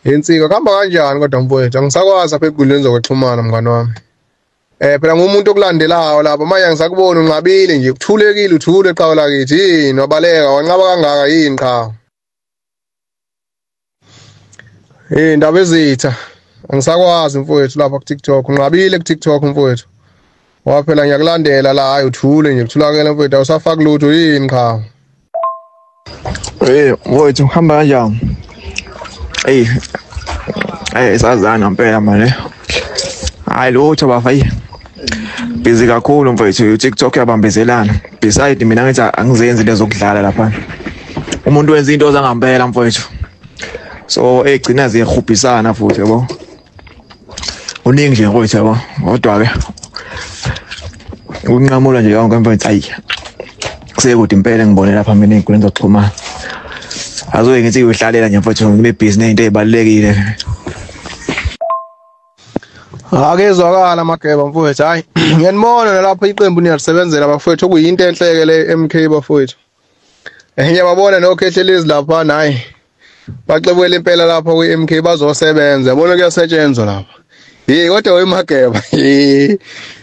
Insika kuhamba kanjani kodwa mfowethu angisakwazi apha enkundleni zokuxhumana mngani wami. Phela ngumuntu okulandelayo lapha manje ngisakubona unqabile nje kuthulekile uthule eqhawe lakithi yini wabaleka wanqaba kangaka yini cha. Indaba ezitha angisakwazi mfowethu lapha ku TikTok unqabile ku TikTok mfowethu. Waphela ngiyakulandela la hayi uthule nje kuthulakela mfowethu awusafaki lutho yini cha. Mfowethu uhamba kanjani? Sazana ngempela manje. Hayi lutho bafayi. Busy kakhulu mfowethu TikTok yabambezelana. Beside mina ngithi angizenzi lezo kudlala lapha. Umuntu wenza into zangempela mfowethu. So egcina ziyahubhisana futhi yabo. Uningi nje mfowethu yabo. Kodwa ke unqamula nje yonke mfowethu hayi. Kusekude impela ngibone lapha mina ey'nkundleni zokuxhumana. Azoye ngithi uyihlalela nje mfowethu ngibebhizi into ezibalulekile. Akezwakala Mageba mfowethu hayi ngiyanibona nalapha iqembu niyalisebenzela bafowethu okuyinto enhleke le MK bafowethu. Ngiyababona noKhehlelezi lapha nayi baxebwela impela lapha ku-MK bazosebenza yabona kuyasetshenzwa lapha. Kodwa weMageba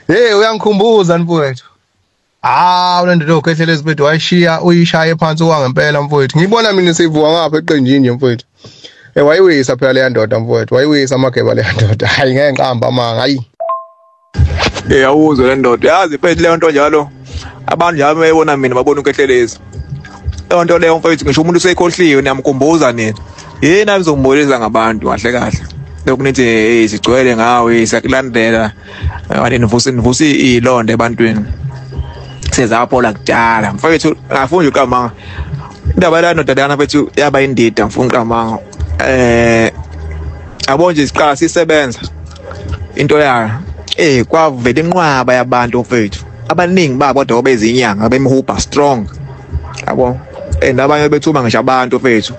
uyangikhumbuza mfowethu. Ule ndoda oKhehlelezi bethu uyishaye phansi wangempela mfowethu. Ngibona mina sivuka ngapha eqenjini nje mfowethu. Wayiwisa phela leya ndoda mfowethu wayiwisa Mageba leya ndoda hayi ngeke ngiqamba amanga hayi. Awuzwe le ndoda yazi mfethu leyo nto njalo abantu njalo bayibona mina babona uKhehlelezi. Leyo nto leyo mfethu ngisho umuntu usekhohliwe niyamkhumbuza nina. Yini abizongibonisa ngabantu kahle kahle. Lokhu nithi sigcwele ngawe siyakulandela wani nivusa ilonde ebantwini. Sezaphola kudala mfethu ngafunda uqamanga. Indaba la ndoda lana mfethu yaba indida ngifuna uqamanga. Abonje siqala sisebenza into yayo kwavela inqwaba yabantu mfethu abaningi babo kodwa obezinyanga bemhuba strong yabo abanye bethuma ngisho abantu mfethu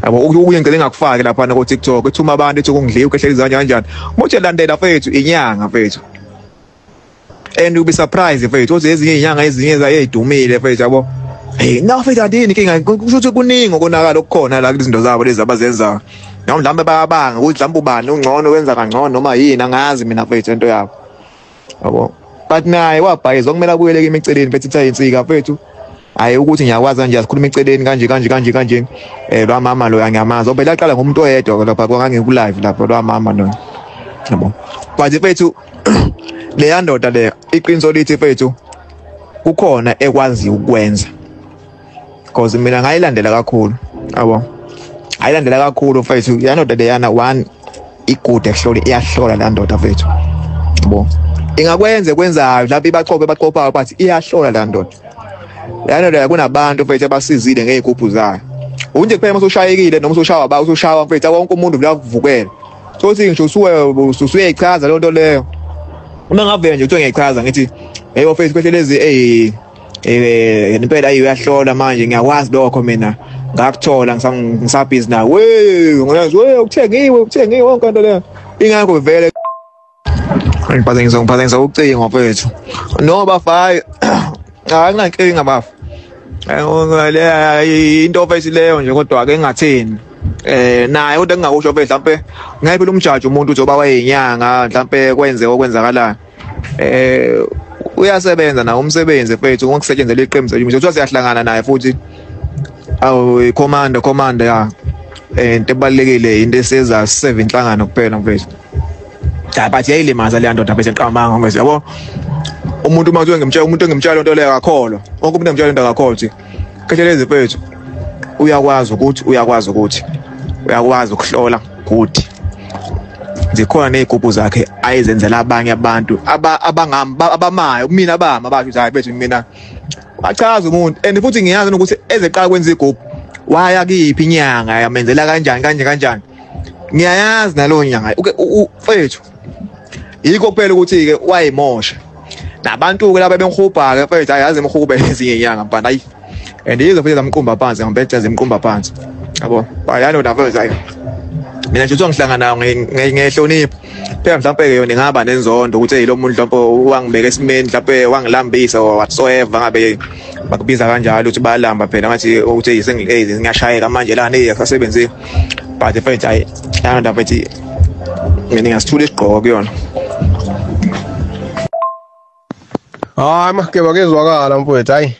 yabo ukunye ngicela ngakufaki lapha na ku TikTok ethuma abantu ethi kungidliwe uKhehlelezi kanjani muthi landela mfethu inyanga mfethu and you be surprised mfethu uthi ezinye inyanga ezinye zayidumile mfethu yabo na mfethu andini inkinga kusho ukuthi kuningi okonakala okukhona la izinto zabo lezi abazenzayo noma mhlambe bayabanga ukuthi mhlambe ubani ungcono wenza kangcono noma yini angazi mina mfethu into yabo yabo but naye wabhayiza okumele kubuyeleke imiceleni mfethu itha insika mfethu hayi ukuthi ngiyakwazi kanje asikhuluma eceleni kanje lo mama lo angiyamazi obela aqala ngomuntu oyedwa lapha kwangange ku live lapha lo mama lo yabo but mfethu le ndoda le iqiniso lithi mfethu kukhona ekwazi ukwenza because mina ngayilandela kakhulu yabo ayilandela kakhulu mfethu yandoda leyana one igude ekuhlole iyahlola la ndoda mfethu yabo ingakwenza kwenzayo lapha baqopha but iyahlola la ndoda yandoda kunabantu mfethu abasizile ngezigubhu zayo unje kuphela usushayekile noma usushawa usushawa mfethu wonke umuntu uyavukela so uthi ngisho usuyeyichaza le nto leyo uma ngavela nje uthi ngiyayichaza ngithi hey mfethu Khehlelezi impela uyahlola manje ngiyakwazi lokho mina ngakuthola ngisabhizi nawe ngiyazi ukuthengiwe wonke into leyo ingakho vele ngiphazanyisa ucingo mfethu no bafayi akunankinga bafa into mfethu leyo nje kodwa ake ngingathini naye kodwa ngingakusho mfethu mhlambe ngayiphi umjaji umuntu uzoba wayinyanga mhlambe kwenze okwenzakalayo uyasebenza nawo umsebenzi mfethu ngokusetshenzela iqembu sethu nje siyahlangana naye futhi awu commander ya into ebalekile into eseza 7 inhlangano kuphela mfethu but yayilimaza le ndoda mfethu eqamanga mfethu yabo umuntu manje ngimtshela into leyo akakholwa wonke umuntu ngimtshela into akakholwa ukuthi Khehlelezi mfethu uyakwazi ukuhlola ukuthi zikhona nezigubhu zakhe ayizenzela abanye abantu abamayo mina bama bathi hayi bethu mina bachaza umuntu and futhi ngiyazi ukuthi ezeqala kwenza igubhu waya kiphi inyanga yamenzela kanjani ngiyayazi nalo nyanga mfethu yikho kuphela ukuthi ke wayimosha nabantu ke laba bengihubha ke mfethu ayazi emhube ezinye inyanga mfana hayi and yizo futhi zamqumba phansi ngibethe zimqumba phansi yabo bayalo la mfethu hayi mina nje ngihlangana ngehlonipho phela mhlawumbe ke yona ngaba nenzondo ukuthi hey lo muntu mhlawumbe wangibeka esimeni mhlawumbe wangilambisa or whatsoever ngabe bakubiza kanjalo ukuthi bayalamba phela ngathi ukuthi single ngiyashayeka manje lana eyasasebenzi but mfethu hayi yanda mfethu mina ngasithula isigqoko kuyona. Hayi makeba kezwakala mfowethu hayi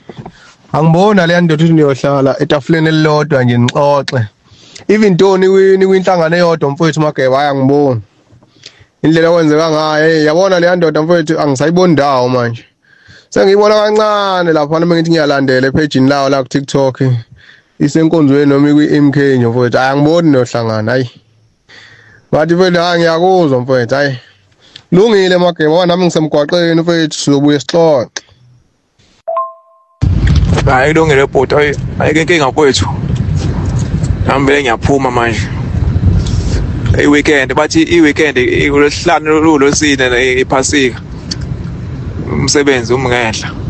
angibona le ndoda ukuthi niyohlala etafuleni elilodwa nje nixoxe even Tony kwinhlangano eyodwa mfowethu makeba hayi angiboni indlela kwenzeka ngayo yabona le ndoda mfowethu angisayiboni ndawo manje sengiyibona kancane lapha noma ngithi ngiyalandela epageni lawo la ku TikTok isenkonzweni noma kwi-MK nje mfowethu hayi angiboni nohlangana hayi bathi mfowethu hayi ngiyakuzwa mfowethu hayi lungile mageba nami ngisemgwaqeni mfowethu sizobuye sixoxe. Hayi kulungile bhuti ayike inkinga mfowethu nami ngiyaphuma manje i-weekend bathi i-weekend uLwesihlanu uLwesine iphasika umsebenzi umngehla.